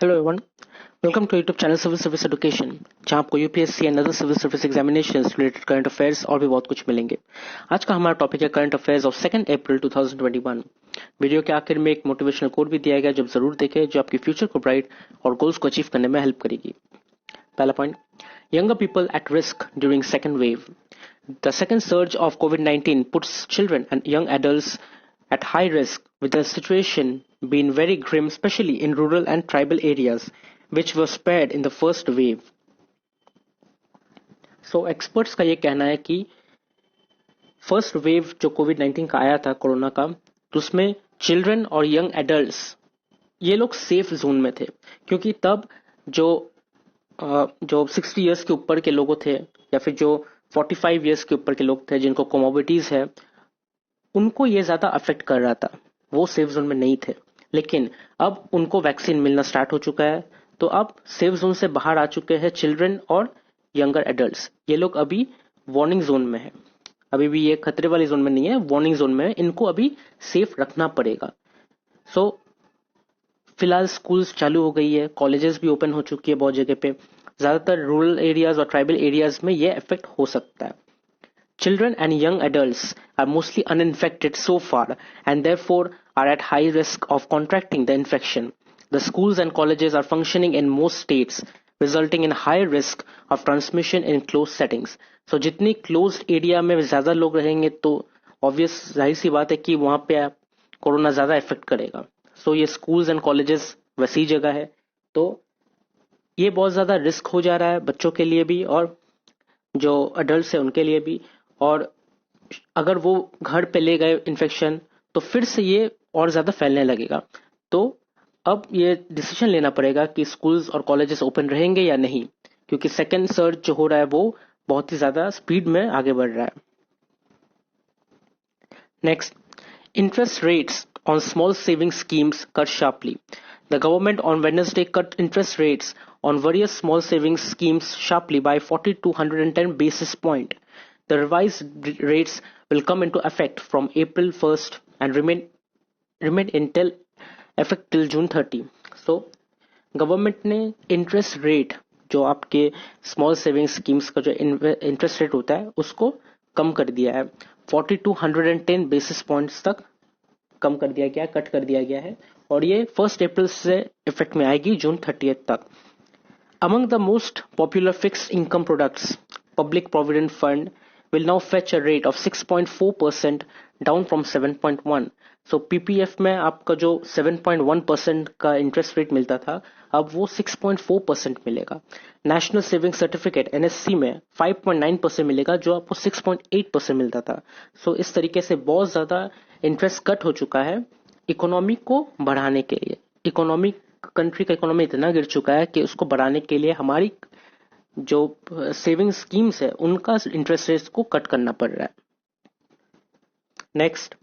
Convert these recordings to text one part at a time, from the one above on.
Hello everyone, welcome to YouTube channel civil service education, जहां आपको UPSC and other civil service examinations related current affairs और भी बहुत कुछ मिलेंगे। आज का हमारा टॉपिक है current affairs of 2 April 2021। Video के आखिर में एक मोटिवेशनल कोट भी दिया गया, जब जरूर देखें, जो आपके फ्यूचर को ब्राइट और गोल्स को अचीव करने में हेल्प करेगी। पहला point, younger people at risk during second wave. The second surge of COVID-19 puts children and young adults at high risk, with the situation being very grim, especially in rural and tribal areas, which were spared in the first wave. So experts का ये कहना है कि first wave जो कोविड-19 का आया था, corona का, तो उसमें चिल्ड्रन और यंग एडल्ट्स ये लोग सेफ जोन में थे, क्योंकि तब जो 60 इयर्स के ऊपर के लोगों थे या फिर जो 45 इयर्स के ऊपर के लोग थे जिनको कोमोबिटीज है, उनको ये ज्यादा अफेक्ट कर रहा था, वो सेफ जोन में नहीं थे। लेकिन अब उनको वैक्सीन मिलना स्टार्ट हो चुका है, तो अब सेफ जोन से बाहर आ चुके हैं चिल्ड्रन और यंगर एडल्ट्स। ये लोग अभी वार्निंग जोन में है, अभी भी ये खतरे वाली जोन में नहीं है, वार्निंग जोन में है। इनको अभी सेफ रखना पड़ेगा। सो फिलहाल स्कूल्स चालू हो गई है, कॉलेजेस भी ओपन हो चुकी है बहुत जगह पे। ज्यादातर रूरल एरियाज और ट्राइबल एरियाज में ये इफेक्ट हो सकता है। Children and young adults are mostly uninfected so far and therefore are at high risk of contracting the infection. The schools and colleges are functioning in most states, resulting in high risk of transmission in closed settings. So जितनी closed area में ज्यादा लोग रहेंगे, तो obvious जाहिर सी बात है कि वहां पे कोरोना ज्यादा इफेक्ट करेगा। सो ये स्कूल्स एंड कॉलेजेस वैसी जगह है, तो ये बहुत ज्यादा रिस्क हो जा रहा है बच्चों के लिए भी और जो अडल्ट है उनके लिए भी। और अगर वो घर पे ले गए इन्फेक्शन, तो फिर से ये और ज्यादा फैलने लगेगा। तो अब ये डिसीजन लेना पड़ेगा कि स्कूल्स और कॉलेजेस ओपन रहेंगे या नहीं, क्योंकि सेकेंड सर्ज जो हो रहा है वो बहुत ही ज्यादा स्पीड में आगे बढ़ रहा है। Next, interest rates on small savings schemes cut sharply. The government on Wednesday cut interest rates on various small savings schemes sharply by 40 to 110 basis point. The revised rates will come into effect from April 1st and remain until effect till June 30. So, government ने interest rate, जो आपके small saving schemes का जो interest rate होता है, उसको कम कर दिया है। 40 to 110 बेसिस पॉइंट्स तक कम कर दिया गया, कट कर दिया गया है, और ये 1 अप्रैल से इफेक्ट में आएगी जून 30 तक। Among the most popular fixed income products, Public Provident Fund will now fetch a rate of 6.4%, down from 7.1. So PPF में आपका जो 7.1% का इंटरेस्ट रेट मिलता था, अब वो 6.4% मिलेगा। नेशनल सेविंग सर्टिफिकेट NSC में 5.9% मिलेगा, जो आपको 6.8% मिलता था। सो इस तरीके से बहुत ज्यादा इंटरेस्ट कट हो चुका है इकोनॉमी को बढ़ाने के लिए। इकोनॉमी, कंट्री का इकोनॉमी इतना गिर चुका है कि उसको बढ़ाने के लिए हमारी जो सेविंग स्कीम्स है उनका इंटरेस्ट रेट को कट करना पड़ रहा है। Next,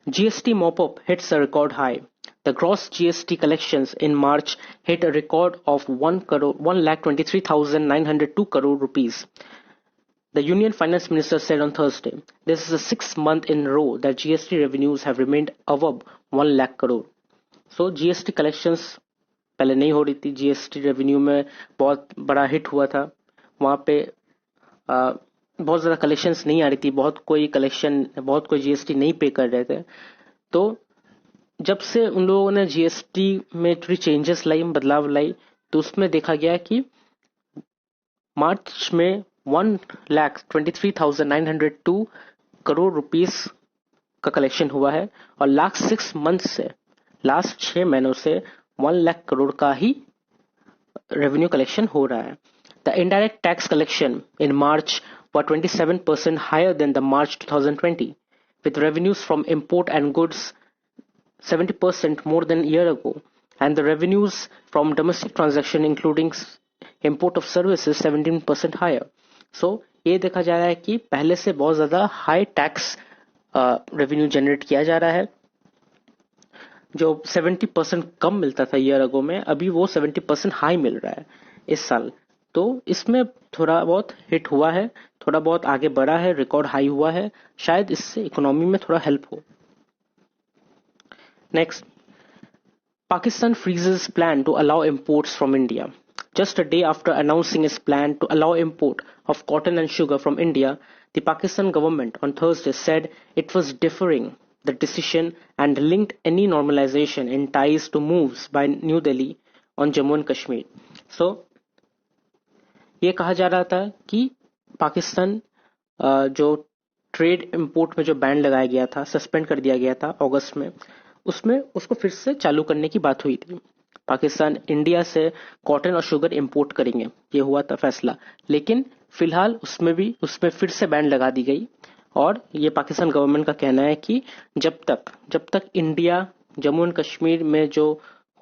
GST mop-up hits a record high. The gross GST collections in March hit a record of 1,23,902 crore rupees. The Union Finance Minister said on Thursday, this is the 6th month in a row that GST revenues have remained above 1 lakh crore. So GST collections पहले नहीं हो रही थी, GST revenue में बहुत बड़ा hit हुआ था, वहां पे बहुत ज्यादा कलेक्शंस नहीं आ रही थी, बहुत कोई GST नहीं पे कर रहे थे। तो जब से उन लोगों ने GST में थोड़ी चेंजेस लाई, बदलाव लाई, तो उसमें देखा गया कि मार्च में 1,23,902 करोड़ रुपीस का कलेक्शन हुआ है, और लास्ट 6 मंथ से, लास्ट 6 महीनों से 1 लाख करोड़ का ही रेवेन्यू कलेक्शन हो रहा है। The indirect tax collection in March were 27% higher than the March 2020, with revenues from import and goods 70% more than a year ago, and the revenues from domestic transaction including import of services 17% higher. So ये देखा जा रहा है कि पहले से बहुत ज्यादा हाई टैक्स रेवेन्यू जनरेट किया जा रहा है। जो 70% कम मिलता था ईयर अगो में, अभी वो 70% हाई मिल रहा है इस साल। तो इसमें थोड़ा बहुत हिट हुआ है, थोड़ा बहुत आगे बढ़ा है, रिकॉर्ड हाई हुआ है, शायद इससे इकोनॉमी में थोड़ा हेल्प हो। Next, Pakistan freezes plan to allow imports from India. Just a day after announcing its plan to allow import of cotton and sugar from India, the Pakistan government on Thursday said it was deferring the decision and linked any normalization in ties to moves by New Delhi on Jammu and Kashmir. So, ये कहा जा रहा था कि पाकिस्तान जो trade import में जो ban लगाया गया था, सस्पेंड कर दिया गया था अगस्त में, उसमें उसको फिर से चालू करने की बात हुई थी. पाकिस्तान इंडिया से कॉटन और शुगर इंपोर्ट करेंगे, ये हुआ था फैसला. लेकिन फिलहाल उसमें फिर से बैन लगा दी गई. और ये पाकिस्तान गवर्नमेंट का कहना है कि जब तक इंडिया जम्मू एंड कश्मीर में जो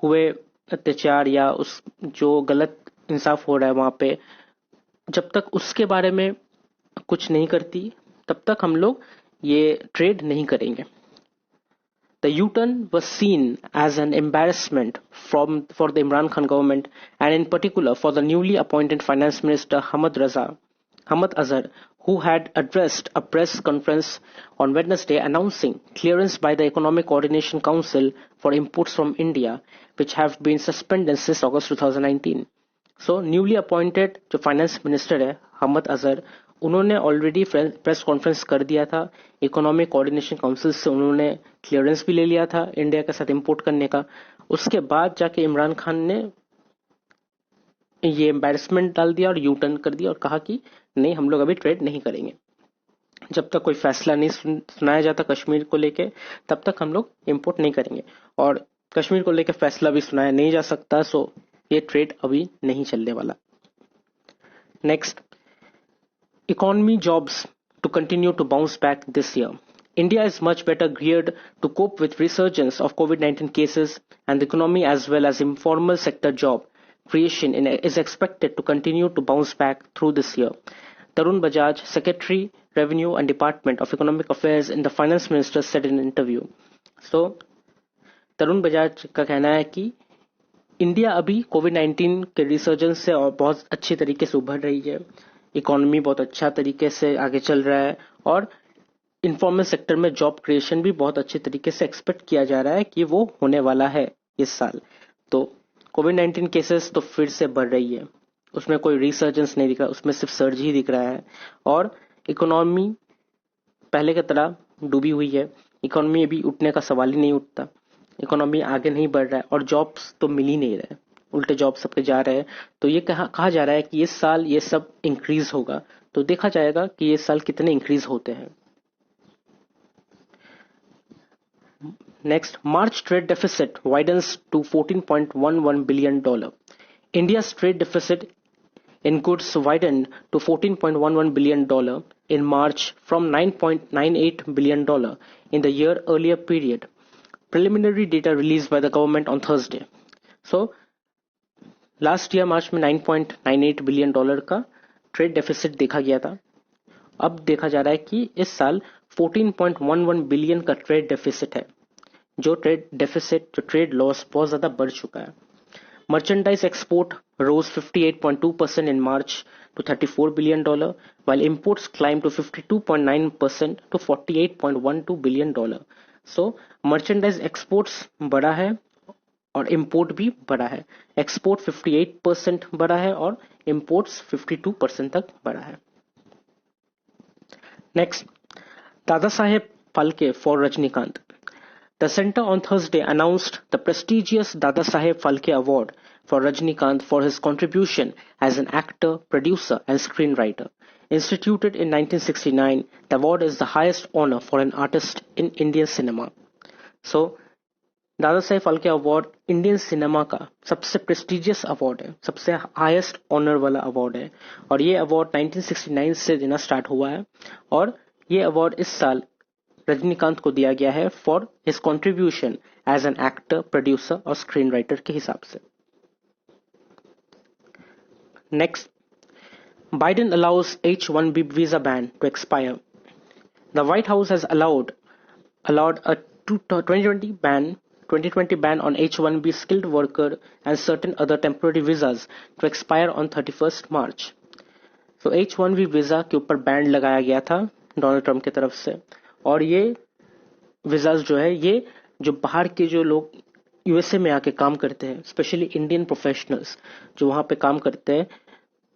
हुए अत्याचार या उस जो गलत इंसाफ हो रहा है वहां पे, जब तक उसके बारे में कुछ नहीं करती तब तक हम लोग ये ट्रेड नहीं करेंगे. The U-turn was seen as an embarrassment for the Imran Khan government and in particular for the newly appointed Finance Minister Hamad Azhar, who had addressed a press conference on Wednesday announcing clearance by the Economic Coordination Council for imports from India, which have been suspended since August 2019. So, newly appointed जो finance minister है हमद अजहर, उन्होंने already press conference कर दिया था. Economic coordination council से उन्होंने clearance भी ले लिया था इंडिया के साथ इंपोर्ट करने का. उसके बाद जाके इमरान खान ने ये एम्बैरसमेंट डाल दिया और यू टर्न कर दिया और कहा कि नहीं, हम लोग अभी ट्रेड नहीं करेंगे. जब तक कोई फैसला नहीं सुनाया जाता कश्मीर को लेके, तब तक हम लोग इंपोर्ट नहीं करेंगे. और कश्मीर को लेके फैसला भी सुनाया नहीं जा सकता, सो ये ट्रेड अभी नहीं चलने वाला. Next, economy jobs to continue to bounce back this year. India is much better geared to cope with resurgence of COVID-19 cases, and the economy as well as informal sector job creation is expected to continue to bounce back through this year. Tarun Bajaj, Secretary, Revenue and Department of Economic Affairs in the Finance Minister said in an interview. So, Tarun Bajaj का कहना है कि India अभी कोविड-19 के resurgence से और बहुत अच्छी तरीके से उभर रही है. इकोनॉमी बहुत अच्छा तरीके से आगे चल रहा है और इनफॉर्मल सेक्टर में जॉब क्रिएशन भी बहुत अच्छे तरीके से एक्सपेक्ट किया जा रहा है कि वो होने वाला है इस साल. तो कोविड-19 केसेस तो फिर से बढ़ रही है, उसमें कोई रिसर्जेंस नहीं दिख रहा, उसमें सिर्फ सर्ज ही दिख रहा है. और इकोनॉमी पहले की तरह डूबी हुई है. इकोनॉमी अभी उठने का सवाल ही नहीं उठता. इकोनॉमी आगे नहीं बढ़ रहा है और जॉब्स तो मिल ही नहीं रहे, उल्टे जॉब सबके जा रहे हैं. तो ये कहा जा रहा है कि इस साल ये सब इंक्रीज होगा. तो देखा जाएगा कि ये साल कितने इंक्रीज होते हैं. Next, March trade deficit widens to $14.11 billion. India's trade deficit in goods widened to $14.11 billion in March from $9.98 billion in the year earlier period. Preliminary data released by the government on Thursday. So, last year March में $9.98 billion का trade deficit देखा गया था. अब देखा जा रहा है कि इस साल 14.11 बिलियन का ट्रेड डेफिसिट है. जो ट्रेड लॉस बहुत ज्यादा बढ़ चुका है. Merchandise export rose 58.2% in March to $34 billion, while imports climbed to 52.9% to $48.12 billion. So, merchandise exports बढ़ा है और इंपोर्ट भी बढ़ा है. एक्सपोर्ट 58% बढ़ा है और इंपोर्ट्स 52% तक बढ़ा है. Next, Dada Saheb Phalke for Rajinikanth. The center on Thursday announced the prestigious Dada Saheb Phalke Award for Rajnikant for his contribution as an actor, producer and screenwriter. Instituted in 1969, the award is the highest honor for an artist in Indian cinema. So, दादा Saheb Phalke award Indian cinema का सबसे prestigious award है, सबसे highest honour वाला award है. और ये award 1969 से देना स्टार्ट हुआ है. और ये अवार्ड इस साल रजनीकांत को दिया गया है for his contribution as an actor, producer और स्क्रीन राइटर के हिसाब से. Next, Biden allows H-1B visa ban to expire. The White House has allowed a 2020 ban on H-1B skilled worker and certain other temporary visas to expire on 31st March. So H-1B visa के ऊपर ban लगाया गया था Donald Trump की तरफ से. और ये वीजाज जो है, ये जो बाहर के जो लोग यूएसए में आके काम करते हैं, स्पेशली इंडियन प्रोफेशनल्स जो वहाँ पे काम करते हैं,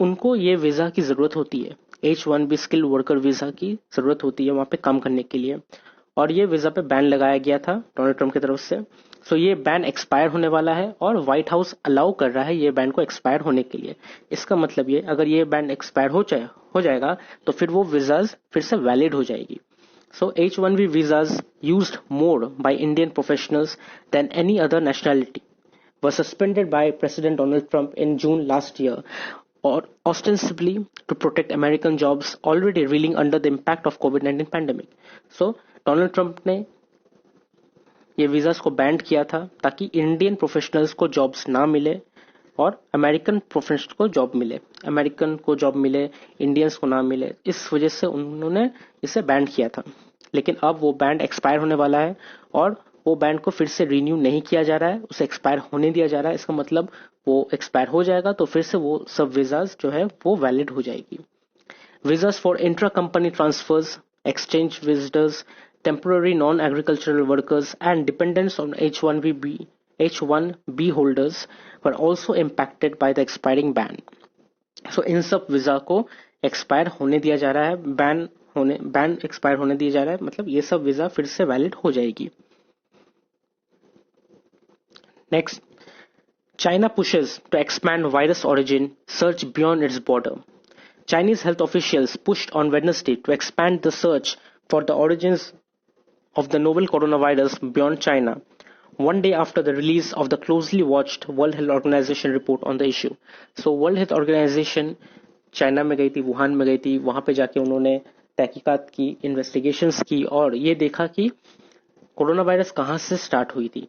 उनको ये वीज़ा की ज़रूरत होती है। H1B स्किल वर्कर वीज़ा की ज़रूरत होती है वहाँ पे काम करने के लिए। और ये वीज़ा पे बैन लगाया गया था डोनाल्ड ट्रंप की तरफ से। सो ये बैन एक्सपायर होने वाला है और व्हाइट हाउस अलाउ कर रहा है ये बैन को एक्सपायर होने के लिए। इसका मतलब ये, अगर ये बैन एक्सपायर हो जाएगा तो फिर वो वीज़ाज फिर से वैलिड हो जाएगी। So H1B visas used more by Indian professionals than any other nationality were suspended by President Donald Trump in June last year, or ostensibly to protect American jobs already reeling under the impact of COVID-19 pandemic. So Donald Trump ने ये visas को band किया था ताकि Indian professionals को jobs ना मिले और अमेरिकन प्रोफेशनल्स को जॉब मिले, अमेरिकन को जॉब मिले, इंडियंस को ना मिले। इस वजह से उन्होंने इसे बैंड किया था। लेकिन अब वो बैंड एक्सपायर होने वाला है और वो बैंड को फिर से रिन्यू नहीं किया जा रहा है, उसे एक्सपायर होने दिया जा रहा है। इसका मतलब वो एक्सपायर हो जाएगा तो फिर से वो सब वीज़ास जो है वो वैलिड हो जाएगी। Visas for intra-company transfers, exchange visitors, temporary non-agricultural workers, and dependents on H1B holders were also impacted by the expiring ban. So इन सब वीजा को एक्सपायर होने दिया जा रहा है, बैन एक्सपायर होने दिया जा रहा है, मतलब ये सब वीजा फिर से वैलिड हो जाएगी। Next, China pushes to expand virus origin search beyond its border. Chinese health officials pushed on Wednesday to expand the search for the origins of the novel coronavirus beyond China, one day after the release of the closely watched World Health Organization report on the issue. So World Health Organization China में गई थी, Wuhan में गई थी, वहां पे जाके उन्होंने तहकीकात की, इन्वेस्टिगेशंस की और ये देखा कि कोरोना वायरस कहाँ से स्टार्ट हुई थी।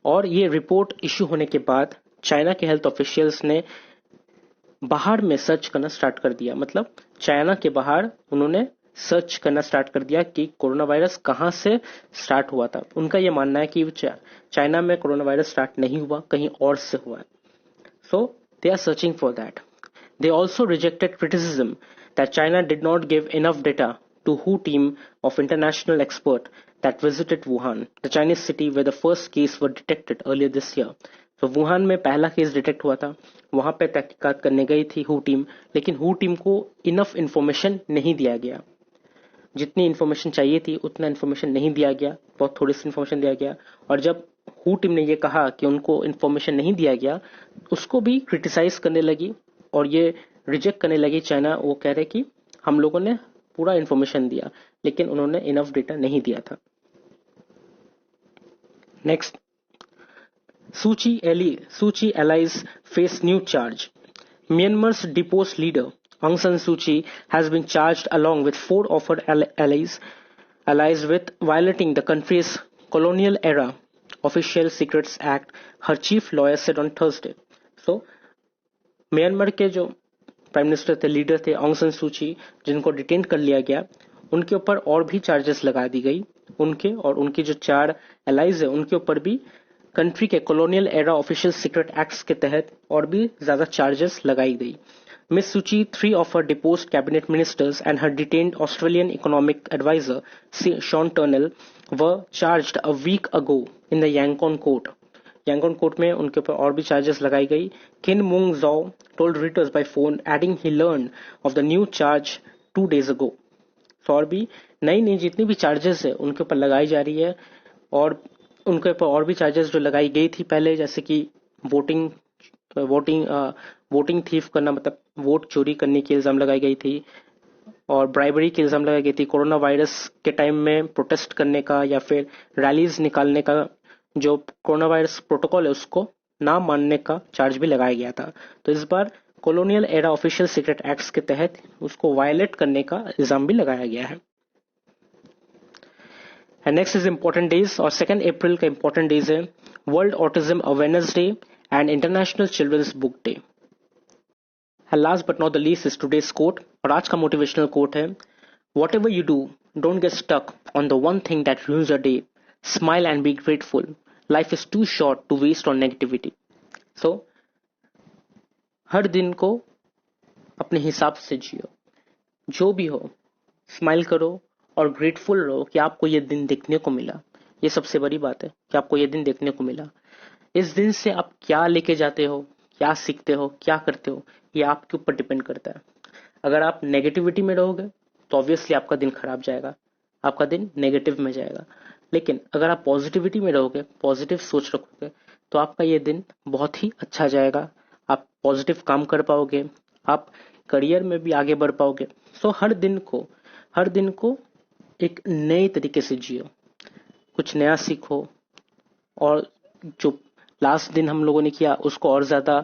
और ये रिपोर्ट इशू होने के बाद चाइना के हेल्थ ऑफिशियल्स ने बाहर में सर्च करना स्टार्ट कर दिया, मतलब चाइना के बाहर उन्होंने सर्च करना स्टार्ट कर दिया कि कोरोना वायरस कहाँ से स्टार्ट हुआ था। उनका यह मानना है कि चाइना में कोरोना वायरस स्टार्ट नहीं हुआ, कहीं और से हुआ है। So they are searching for that. They also rejected criticism that China did not give enough data to WHO team of international experts that visited Wuhan, the Chinese city where the first case were detected earlier this year. तो Wuhan में पहला case detect हुआ था, वहां पे तहकीकात करने गई थी WHO टीम, लेकिन WHO टीम को इनफ इंफॉर्मेशन नहीं दिया गया। जितनी इन्फॉर्मेशन चाहिए थी उतना इन्फॉर्मेशन नहीं दिया गया, बहुत थोड़ी सी इन्फॉर्मेशन दिया गया। और जब WHO टीम ने ये कहा कि उनको इन्फॉर्मेशन नहीं दिया गया, उसको भी क्रिटिसाइज करने लगी और ये रिजेक्ट करने लगी चाइना। वो कह रहे कि हम लोगों ने पूरा इन्फॉर्मेशन दिया लेकिन उन्होंने इनफ डेटा नहीं दिया था। नेक्स्ट, सूची allies face new charge. Myanmar's deposed leader Aung San Suu Kyi has been charged along with 4 of her allies with violating the country's colonial era Official Secrets Act, her chief lawyer said on Thursday. So Myanmar के जो prime minister थे, leader थे ऑन्ग सान सू की, जिनको detain कर लिया गया, उनके ऊपर और भी चार्जेस लगा दी गई। उनके और उनके जो 4 एलाइज है उनके ऊपर भी कंट्री के colonial era official secret acts के तहत और भी ज्यादा चार्जेस लगाई गई। मिस सूची, 3 of her deposed cabinet ministers and her detained Australian economic advisor Sean Turnell were charged a week ago in the Yangon court. Yangon court में उनके ऊपर और भी चार्जेस लगाई गई। किन मुंग जाओ told Reuters by phone adding he learn of the new charge 2 days ago. तो और भी नई जितनी भी चार्जेस है उनके ऊपर लगाई जा रही है और उनके ऊपर और भी चार्जेस जो लगाई गई थी पहले, जैसे कि वोटिंग थीफ करना, मतलब वोट चोरी करने की इल्जाम लगाई गई थी और ब्राइबरी की इल्जाम लगाई गई थी। कोरोना वायरस के टाइम में प्रोटेस्ट करने का या फिर रैलीज निकालने का जो कोरोना वायरस प्रोटोकॉल है उसको ना मानने का चार्ज भी लगाया गया था। तो इस बार colonial era official secret acts के तहत उसको वायलेट करने का इल्जाम भी लगाया गया है। And next is important days, और 2 अप्रैल का इंपॉर्टेंट डेज है world autism awareness day and international children's book day. And last but not the least is today's quote, और आज का मोटिवेशनल कोट है, whatever you do don't get stuck on the one thing that ruins your day, smile and be grateful, life is too short to waste on negativity. So हर दिन को अपने हिसाब से जियो, जो भी हो स्माइल करो और ग्रेटफुल रहो कि आपको ये दिन देखने को मिला। ये सबसे बड़ी बात है कि आपको ये दिन देखने को मिला। इस दिन से आप क्या लेके जाते हो, क्या सीखते हो, क्या करते हो, ये आपके ऊपर डिपेंड करता है। अगर आप नेगेटिविटी में रहोगे तो ऑब्वियसली आपका दिन खराब जाएगा, आपका दिन नेगेटिव में जाएगा। लेकिन अगर आप पॉजिटिविटी में रहोगे, पॉजिटिव सोच रखोगे, तो आपका ये दिन बहुत ही अच्छा जाएगा। आप पॉजिटिव काम कर पाओगे, आप करियर में भी आगे बढ़ पाओगे। सो हर दिन को एक नए तरीके से जियो, कुछ नया सीखो, और जो लास्ट दिन हम लोगों ने किया उसको और ज्यादा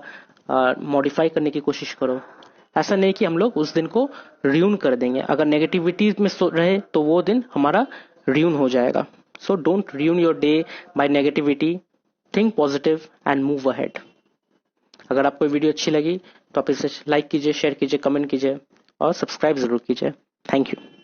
मॉडिफाई करने की कोशिश करो। ऐसा नहीं कि हम लोग उस दिन को रियून कर देंगे। अगर नेगेटिविटी में रहे तो वो दिन हमारा रियून हो जाएगा। So don't ruin your day by negativity, think positive and move ahead. अगर आपको वीडियो अच्छी लगी तो आप इसे लाइक कीजिए, शेयर कीजिए, कमेंट कीजिए और सब्सक्राइब जरूर कीजिए। Thank you.